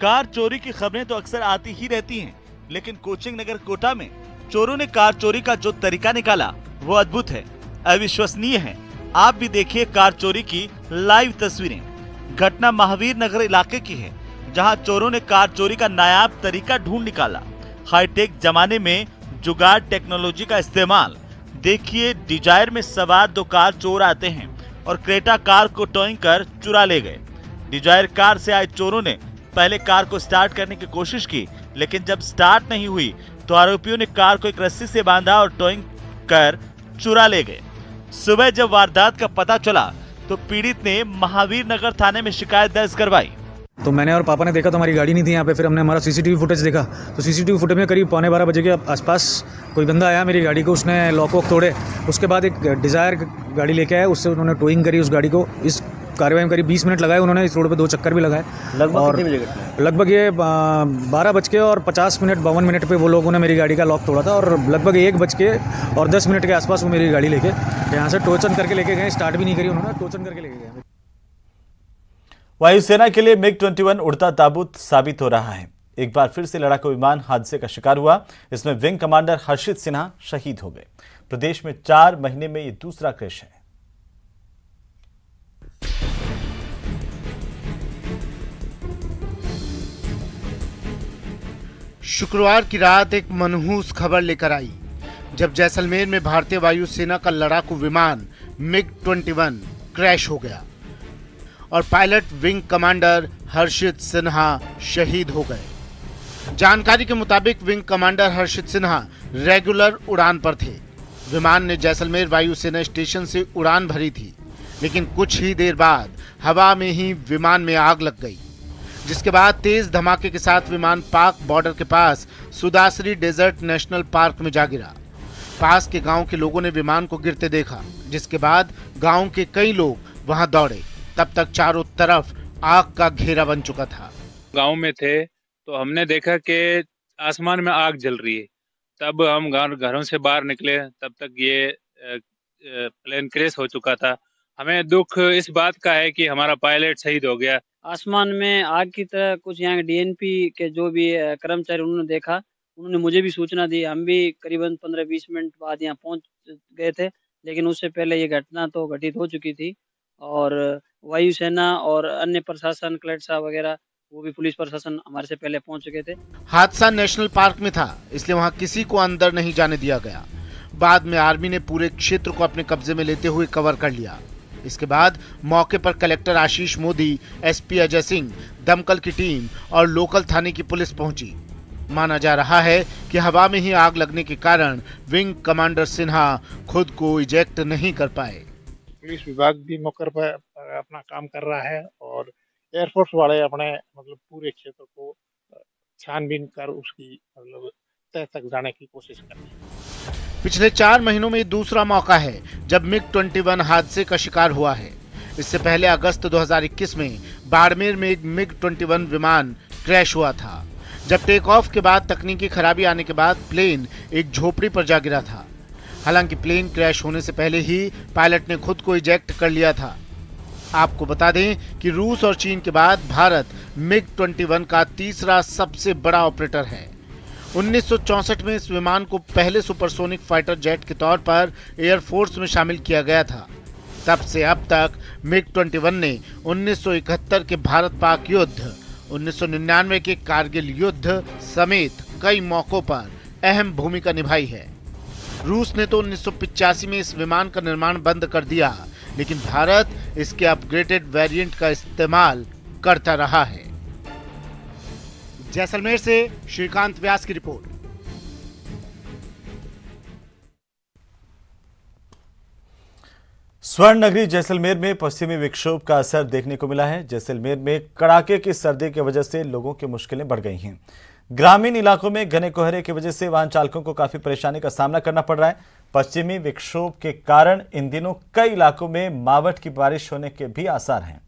Car चोरी की खबरें तो अक्सर आती ही रहती हैं, लेकिन कोचिंग नगर कोटा में चोरों ने कार चोरी का जो तरीका निकाला वो अद्भुत है, अविश्वसनीय है। आप भी देखिए कार चोरी की लाइव तस्वीरें। घटना महावीर नगर इलाके की है, जहां चोरों ने कार चोरी का नायाब तरीका ढूंढ निकाला। हाईटेक जमाने में जुगाड़ टेक्नोलॉजी का इस्तेमाल। देखिए, डिजायर में सवार दो कार चोर आते हैं और क्रेटा कार को टोइंग कर चुरा ले गए। डिजायर कार से आए चोरों ने पहले कार को स्टार्ट करने की कोशिश की, लेकिन जब स्टार्ट नहीं हुई तो आरोपियों ने कार को एक रस्सी से बांधा और टोइंग कर चुरा ले गए। सुबह जब वारदात का पता चला तो पीड़ित ने महावीर नगर थाने में शिकायत दर्ज करवाई। तो मैंने और पापा ने देखा तो हमारी गाड़ी नहीं थी यहाँ पे। फिर हमने हमारा सीसीटीवी फुटेज देखा तो सीसीटीवी फुटेज में करीब 11:15 के आसपास कोई बंदा आया मेरी गाड़ी को, उसने लॉक वॉक तोड़े। उसके बाद एक डिज़ायर गाड़ी लेके आए, उससे उन्होंने टोइंग करी उस गाड़ी को। इस कार्रवाई में करीब 20 मिनट लगाए उन्होंने। इस रोड पे 2 चक्कर भी लगाए। लगभग ये 12:50 पे वो लोगों ने मेरी गाड़ी का लॉक तोड़ा था और लगभग 1:10 के आसपास वो मेरी गाड़ी लेके यहाँ से टोचन करके लेके गए। स्टार्ट भी नहीं करी उन्होंने, टोचन करके लेके गए। वायुसेना के लिए MiG-21 उड़ता ताबूत साबित हो रहा है। एक बार फिर से लड़ाकू विमान हादसे का शिकार हुआ। इसमें विंग कमांडर हर्षित सिन्हा शहीद हो गए। प्रदेश में 4 महीने में ये दूसरा क्रैश है। शुक्रवार की रात एक मनहूस खबर लेकर आई, जब जैसलमेर में भारतीय वायुसेना का लड़ाकू विमान MiG-21 क्रैश हो गया और पायलट विंग कमांडर हर्षित सिन्हा शहीद हो गए। जानकारी के मुताबिक विंग कमांडर हर्षित सिन्हा रेगुलर उड़ान पर थे। विमान ने जैसलमेर वायुसेना स्टेशन से उड़ान भरी थी, लेकिन कुछ ही देर बाद हवा में ही विमान में आग लग गई, जिसके बाद तेज धमाके के साथ विमान पाक बॉर्डर के पास सुदासरी डेजर्ट नेशनल पार्क में जा गिरा। पास के गांव के लोगों ने विमान को गिरते देखा, जिसके बाद गांव के कई लोग वहां दौड़े। तब तक चारों तरफ आग का घेरा बन चुका था। गांव में थे तो हमने देखा कि आसमान में आग जल रही है। तब हम घरों से बाहर निकले, तब तक ये प्लेन क्रैश हो चुका था। हमें दुख इस बात का है कि हमारा पायलट शहीद हो गया। आसमान में आग की तरह कुछ यहाँ DNP के जो भी कर्मचारी उन्होंने देखा, उन्होंने मुझे भी सूचना दी। हम भी करीबन 15-20 मिनट बाद यहाँ पहुँच गए थे, लेकिन उससे पहले ये घटना तो घटित हो चुकी थी और वायुसेना और अन्य प्रशासन, कलेक्टर साहब वगैरह, वो भी पुलिस प्रशासन हमारे से पहले पहुंच चुके थे। हादसा नेशनल पार्क में था, इसलिए वहां किसी को अंदर नहीं जाने दिया गया। बाद में आर्मी ने पूरे क्षेत्र को अपने कब्जे में लेते हुए कवर कर लिया। इसके बाद मौके पर कलेक्टर आशीष मोदी, SP अजय सिंह, दमकल की टीम और लोकल थाने की पुलिस पहुंची। माना जा रहा है कि हवा में ही आग लगने के कारण विंग कमांडर सिन्हा खुद को इजेक्ट नहीं कर पाए। पुलिस विभाग भी मौके पर अपना काम कर रहा है और एयरफोर्स वाले अपने पूरे क्षेत्र को छानबीन कर उसकी तह तक जाने की कोशिश कर रहे हैं। पिछले 4 महीनों में दूसरा मौका है जब MiG-21 हादसे का शिकार हुआ है। इससे पहले अगस्त 2021 में बाड़मेर में एक MiG-21 विमान क्रैश हुआ था, जब टेक ऑफ के बाद तकनीकी खराबी आने के बाद प्लेन एक झोपड़ी पर जा गिरा था। हालांकि प्लेन क्रैश होने से पहले ही पायलट ने खुद को इजेक्ट कर लिया था। आपको बता दें कि रूस और चीन के बाद भारत MiG-21 का तीसरा सबसे बड़ा ऑपरेटर है। 1964 में इस विमान को पहले सुपरसोनिक फाइटर जेट के तौर पर एयरफोर्स में शामिल किया गया था। तब से अब तक MiG-21 ने 1971 के भारत पाक युद्ध, 1999 के कारगिल युद्ध समेत कई मौकों पर अहम भूमिका निभाई है। रूस ने तो 1985 में इस विमान का निर्माण बंद कर दिया, लेकिन भारत इसके अपग्रेडेड वेरिएंट का इस्तेमाल करता रहा है। जैसलमेर से श्रीकांत व्यास की रिपोर्ट। स्वर्ण नगरी जैसलमेर में पश्चिमी विक्षोभ का असर देखने को मिला है। जैसलमेर में कड़ाके की सर्दी की वजह से लोगों की मुश्किलें बढ़ गई हैं। ग्रामीण इलाकों में घने कोहरे की वजह से वाहन चालकों को काफी परेशानी का सामना करना पड़ रहा है। पश्चिमी विक्षोभ के कारण इन दिनों कई इलाकों में मावठ की बारिश होने के भी आसार हैं।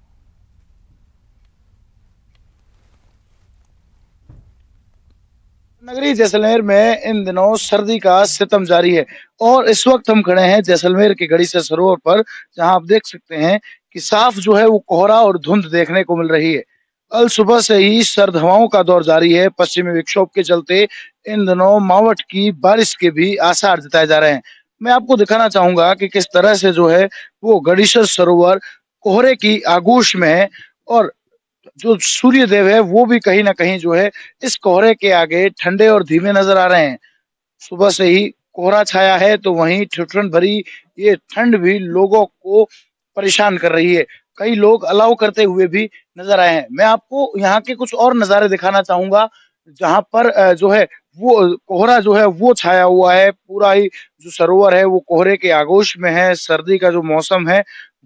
नगरी जैसलमेर में इन दिनों सर्दी का सितम जारी है और इस वक्त हम खड़े हैं जैसलमेर के गड़ीसर सरोवर पर, जहां आप देख सकते हैं कि साफ जो है वो कोहरा और धुंध देखने को मिल रही है। कल सुबह से ही सर्द हवाओं का दौर जारी है। पश्चिमी विक्षोभ के चलते इन दिनों मावठ की बारिश के भी आसार जताए जा रहे हैं। मैं आपको दिखाना चाहूंगा कि किस तरह से जो है वो गणेशर सरोवर कोहरे की आगोश में है और जो सूर्य देव है वो भी कहीं ना कहीं जो है इस कोहरे के आगे ठंडे और धीमे नजर आ रहे हैं। सुबह से ही कोहरा छाया है तो वहीं ठिठुरन भरी ये ठंड भी लोगों को परेशान कर रही है। कई लोग अलाव करते हुए भी नजर आए हैं। मैं आपको यहाँ के कुछ और नजारे दिखाना चाहूंगा जहां पर जो है वो कोहरा जो है वो छाया हुआ है। पूरा ही जो सरोवर है वो कोहरे के आगोश में है। सर्दी का जो मौसम है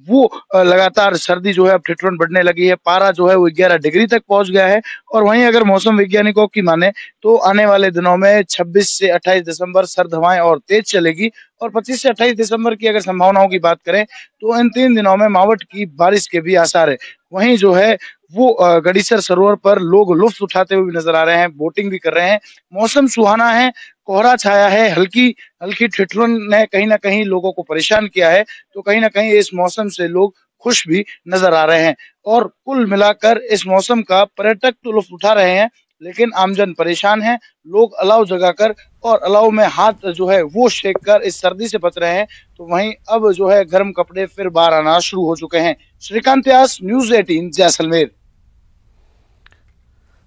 वो लगातार सर्दी जो है अब ठिठुरन बढ़ने लगी है। पारा जो है वो 11 डिग्री तक पहुंच गया है। और वहीं अगर मौसम वैज्ञानिकों की माने तो आने वाले दिनों में 26 से 28 दिसंबर सर्द हवाएं और तेज चलेगी और 25 से 28 दिसंबर की अगर संभावनाओं की बात करें तो इन 3 दिनों में मावठ की बारिश के भी आसार है। वहीं जो है वो गड़ीसर सरोवर पर लोग लुत्फ उठाते हुए नजर आ रहे हैं, बोटिंग भी कर रहे हैं। मौसम सुहाना है, कोहरा छाया है, हल्की हल्की ठिठुरन ने कहीं ना कहीं लोगों को परेशान किया है तो कहीं ना कहीं इस मौसम से लोग खुश भी नजर आ रहे हैं। और कुल मिलाकर इस मौसम का पर्यटक तो लुत्फ उठा रहे हैं लेकिन आमजन परेशान है। लोग अलाव जगाकर और अलाव में हाथ जो है वो सेक कर इस सर्दी से बच रहे हैं। तो वहीं अब जो है गर्म कपड़े फिर बाहर आना शुरू हो चुके हैं। श्रीकांत व्यास, न्यूज़ 18 जैसलमेर।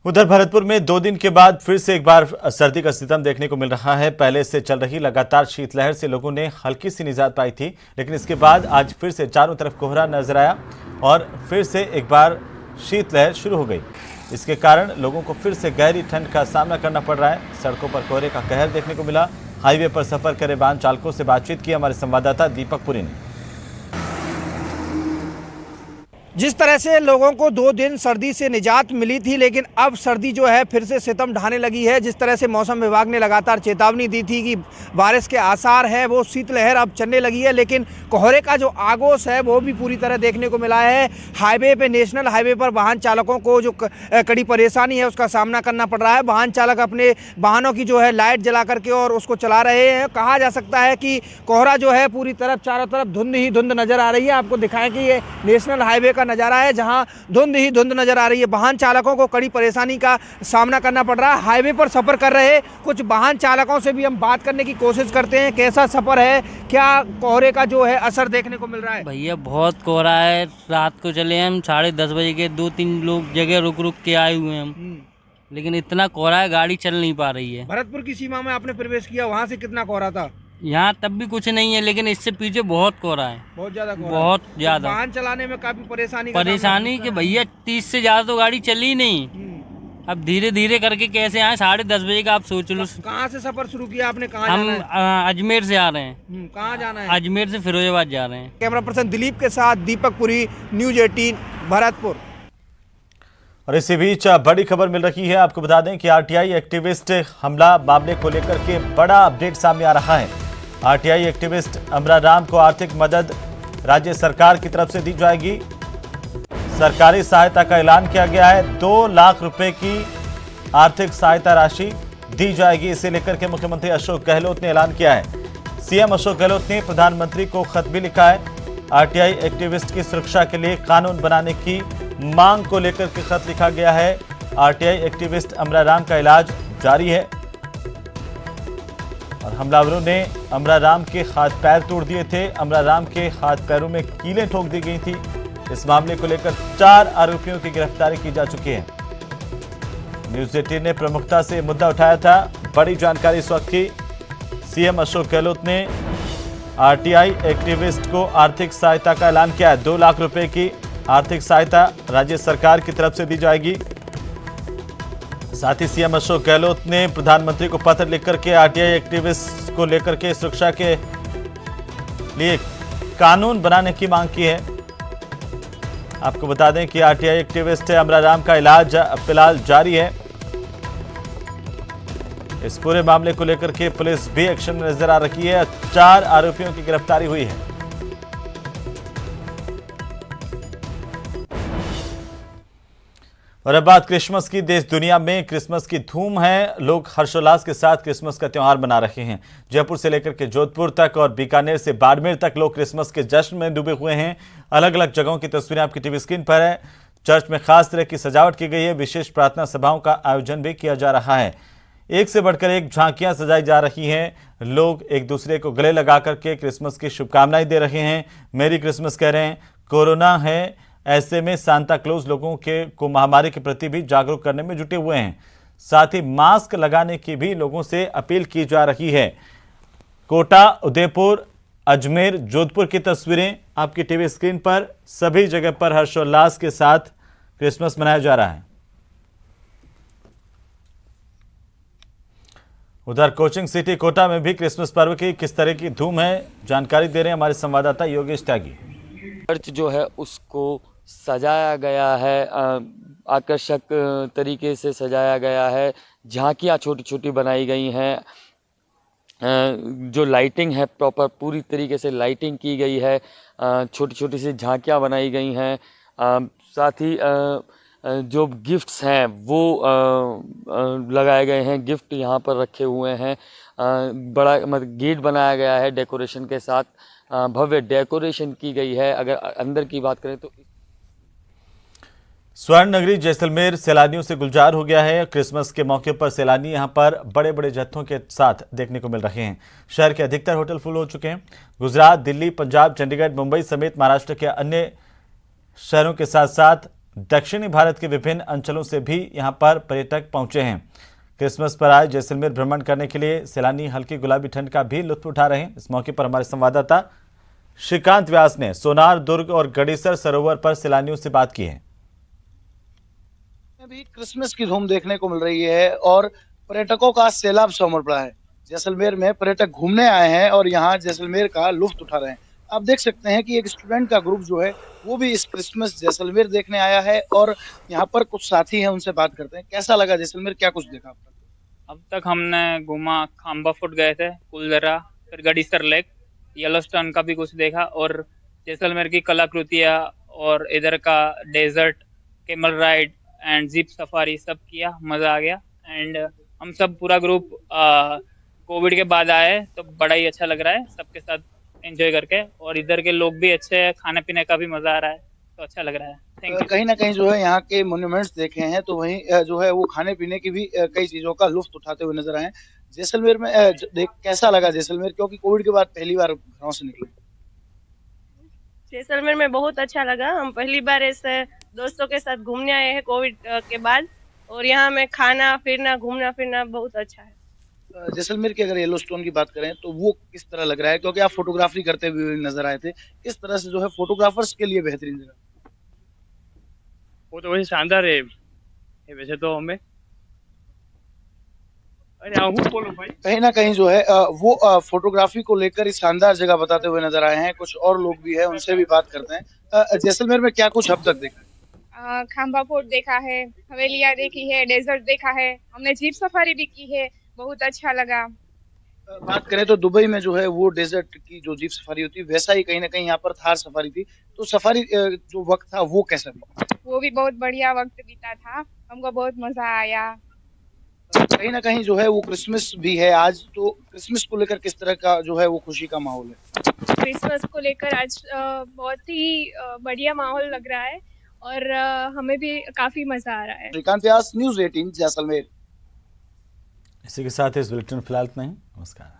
उधर भरतपुर में 2 दिन के बाद फिर से एक बार सर्दी का सितम देखने को मिल रहा है। पहले से चल रही लगातार शीतलहर से लोगों ने हल्की सी निजात पाई थी, लेकिन इसके बाद आज फिर से चारों तरफ कोहरा नजर आया और फिर से एक बार शीतलहर शुरू हो गई। इसके कारण लोगों को फिर से गहरी ठंड का सामना करना पड़ रहा है। सड़कों पर कोहरे का कहर देखने को मिला। हाईवे पर सफर करे वाहन चालकों से बातचीत की हमारे संवाददाता दीपक पुरी ने। जिस तरह से लोगों को 2 दिन सर्दी से निजात मिली थी, लेकिन अब सर्दी जो है फिर से सितम ढाने लगी है। जिस तरह से मौसम विभाग ने लगातार चेतावनी दी थी कि बारिश के आसार है, वो शीतलहर अब चलने लगी है, लेकिन कोहरे का जो आगोश है वो भी पूरी तरह देखने को मिला है। हाईवे पे, नेशनल हाईवे पर वाहन चालकों को जो कड़ी परेशानी है उसका सामना करना पड़ रहा है। वाहन चालक अपने वाहनों की जो है लाइट जला करके और उसको चला रहे हैं। कहा जा सकता है कि कोहरा जो है पूरी तरफ चारों तरफ धुंध ही धुंध नजर आ रही है। आपको दिखाएं कि ये नेशनल हाईवे का नज़ारा है जहां धुंध ही धुंध नजर आ रही है। वाहन चालकों को कड़ी परेशानी का सामना करना पड़ रहा है। हाईवे पर सफर कर रहे कुछ वाहन चालकों से भी हम बात करने की कोशिश करते हैं। कैसा सफर है, क्या कोहरे का जो है असर देखने को मिल रहा है? भैया बहुत कोहरा है। रात को चले हम 10:30 बजे के, 2-3 लोग जगह रुक रुक के आए हुए हैं हम, लेकिन इतना कोहरा है गाड़ी चल नहीं पा रही है। भरतपुर की सीमा में आपने प्रवेश किया, वहाँ से कितना कोहरा था? यहाँ तब भी कुछ नहीं है, लेकिन इससे पीछे बहुत कोहरा है, बहुत ज्यादा कोहरा, बहुत ज्यादा। वाहन चलाने में काफी परेशानी कि भैया 30 से ज्यादा तो गाड़ी चली ही नहीं। अब धीरे धीरे करके कैसे आए, 10:30 बजे का आप सोच लो। कहाँ से सफर शुरू किया आपने? कहाँ हम जाना है? अजमेर से आ रहे हैं। कहाँ जाना है? अजमेर से फिरोजाबाद जा रहे हैं। कैमरा पर्सन दिलीप के साथ दीपक पुरी, न्यूज़ 18 भरतपुर। और इसी बीच बड़ी खबर मिल रही है। आपको बता दें कि आरटीआई एक्टिविस्ट हमला मामले को लेकर के बड़ा अपडेट सामने आ रहा है। आरटीआई एक्टिविस्ट अमरा राम को आर्थिक मदद राज्य सरकार की तरफ से दी जाएगी। सरकारी सहायता का ऐलान किया गया है। 2 लाख रुपए की आर्थिक सहायता राशि दी जाएगी। इसे लेकर के मुख्यमंत्री अशोक गहलोत ने ऐलान किया है। सीएम अशोक गहलोत ने प्रधानमंत्री को खत भी लिखा है। आरटीआई एक्टिविस्ट की सुरक्षा के लिए कानून बनाने की मांग को लेकर के खत लिखा गया है। आरटीआई एक्टिविस्ट अमरा राम का इलाज जारी है और हमलावरों ने अमरा राम के हाथ पैर तोड़ दिए थे। अमरा राम के हाथ पैरों में कीलें ठोक दी गई थी। इस मामले को लेकर 4 आरोपियों की गिरफ्तारी की जा चुकी है। न्यूज़ 18 ने प्रमुखता से मुद्दा उठाया था। बड़ी जानकारी इस वक्त की। सीएम अशोक गहलोत ने आरटीआई एक्टिविस्ट को आर्थिक सहायता का ऐलान किया है। 2 लाख रुपए की आर्थिक सहायता राज्य सरकार की तरफ से दी जाएगी। साथ ही सीएम अशोक गहलोत ने प्रधानमंत्री को पत्र लिखकर के आरटीआई एक्टिविस्ट को लेकर के सुरक्षा के लिए कानून बनाने की मांग की है। आपको बता दें कि आरटीआई एक्टिविस्ट अमरा राम का इलाज फिलहाल जारी है। इस पूरे मामले को लेकर के पुलिस भी एक्शन में नजर आ रही है। 4 आरोपियों की गिरफ्तारी हुई है। और अब बात क्रिसमस की। देश दुनिया में क्रिसमस की धूम है। लोग हर्षोल्लास के साथ क्रिसमस का त्यौहार मना रहे हैं। जयपुर से लेकर के जोधपुर तक और बीकानेर से बाड़मेर तक लोग क्रिसमस के जश्न में डूबे हुए हैं। अलग अलग जगहों की तस्वीरें आपकी टीवी स्क्रीन पर है। चर्च में खास तरह की सजावट की गई है। विशेष प्रार्थना सभाओं का आयोजन भी किया जा रहा है। एक से बढ़कर एक झांकियां सजाई जा रही हैं। लोग एक दूसरे को गले लगा करके क्रिसमस की शुभकामनाएं दे रहे हैं, मेरी क्रिसमस कह रहे हैं। कोरोना है, ऐसे में सांता क्लॉज लोगों को महामारी के प्रति भी जागरूक करने में जुटे हुए हैं। साथ ही मास्क लगाने की भी लोगों से अपील की जा रही है। कोटा, उदयपुर, अजमेर, जोधपुर की तस्वीरें आपकी टीवी स्क्रीन पर। सभी जगह पर हर्षोल्लास के साथ क्रिसमस मनाया जा रहा है। उधर कोचिंग सिटी कोटा में भी क्रिसमस पर्व की किस तरह की धूम है, जानकारी दे रहे हैं हमारे संवाददाता योगेश त्यागी। चर्च जो है उसको सजाया गया है, आकर्षक तरीके से सजाया गया है। झांकियाँ छोटी छोटी बनाई गई हैं, जो लाइटिंग है प्रॉपर पूरी तरीके से लाइटिंग की गई है। छोटी छोटी सी झांकियाँ बनाई गई हैं। साथ ही जो गिफ्ट्स हैं वो लगाए गए हैं। गिफ्ट यहाँ पर रखे हुए हैं। बड़ा मतलब गेट बनाया गया है डेकोरेशन के साथ, भव्य डेकोरेशन की गई है। अगर अंदर की बात करें तो स्वर्ण नगरी जैसलमेर सैलानियों से गुलजार हो गया है। क्रिसमस के मौके पर सैलानी यहां पर बड़े बड़े जत्थों के साथ देखने को मिल रहे हैं। शहर के अधिकतर होटल फुल हो चुके हैं। गुजरात, दिल्ली, पंजाब, चंडीगढ़, मुंबई समेत महाराष्ट्र के अन्य शहरों के साथ साथ दक्षिणी भारत के विभिन्न अंचलों से भी यहां पर पर्यटक पहुंचे हैं। क्रिसमस पर आए जैसलमेर भ्रमण करने के लिए सैलानी हल्की गुलाबी ठंड का भी लुत्फ उठा रहे हैं। इस मौके पर हमारे संवाददाता श्रीकांत व्यास ने सोनार, दुर्ग और गड़ीसर सरोवर पर सैलानियों से बात की है। भी क्रिसमस की धूम देखने को मिल रही है और पर्यटकों का सैलाब सा उमड़ पड़ा है। जैसलमेर में पर्यटक घूमने आए हैं और यहाँ जैसलमेर का लुत्फ उठा रहे हैं। आप देख सकते हैं कि एक स्टूडेंट का ग्रुप जो है वो भी इस क्रिसमस जैसलमेर देखने आया है और यहाँ पर कुछ साथी हैं, उनसे बात करते हैं। कैसा लगा जैसलमेर, क्या कुछ देखा अब तक हमने घूमा, खाम्बा फोर्ट गए थे, कुलदरा, फिर गड़ीसर लेक, येलोस्टोन का भी कुछ देखा और जैसलमेर की कलाकृतियाँ और इधर का desert, camel ride and jeep safari सब किया, मजा आ गया। एंड हम सब पूरा ग्रुप कोविड के बाद आए तो बड़ा ही अच्छा लग रहा है सबके साथ एंजॉय करके। और इधर के लोग भी अच्छे हैं, खाने पीने का भी मजा आ रहा है, तो अच्छा लग रहा है। Thank you. कहीं ना कहीं जो है यहाँ के मॉन्यूमेंट्स देखे हैं तो वहीं जो है वो खाने पीने की भी कई चीजों का लुत्फ उठाते हुए नजर आए। जैसलमेर में कैसा लगा जैसलमेर, क्योंकि कोविड के बाद पहली बार घरों से निकले? जैसलमेर में बहुत अच्छा लगा। हम पहली बार ऐसे दोस्तों के साथ घूमने आए हैं कोविड के बाद, और यहाँ में खाना फिरना घूमना फिरना बहुत अच्छा है। जैसलमेर की अगर येलोस्टोन की बात करें तो वो किस तरह लग रहा है, क्योंकि आप फोटोग्राफी करते हुए नजर आए थे, किस तरह से जो है फोटोग्राफर्स के लिए बेहतरीन जगह? वो तो वही शानदार है वैसे तो हमें। अरे बोलो भाई। कहीं ना कहीं जो है वो फोटोग्राफी को लेकर इस शानदार जगह बताते हुए नजर आए हैं। कुछ और लोग भी हैं, उनसे भी बात करते हैं। जैसलमेर में क्या कुछ अब तक देखा? खाम्बा फोर्ट देखा है, हवेलियाँ देखी है, डेजर्ट देखा है, हमने जीप सफारी भी की है, बहुत अच्छा लगा। बात करें तो दुबई में जो है वो डेजर्ट की जो जीप सफारी होती है वैसा ही कहीं ना कहीं यहाँ पर थार सफारी थी, तो सफारी जो वक्त था वो कैसा था? वो भी बहुत बढ़िया वक्त बीता था, हमको बहुत मजा आया। कहीं ना कहीं जो है वो क्रिसमस भी है आज, तो क्रिसमस को लेकर किस तरह का जो है वो खुशी का माहौल है? क्रिसमस को लेकर आज बहुत ही बढ़िया माहौल लग रहा है और हमें भी काफी मजा आ रहा है। श्रीकांत व्यास, न्यूज़ 18 जैसलमेर। इसी के साथ इस बुलेटिन फिलहाल इतना ही। नमस्कार।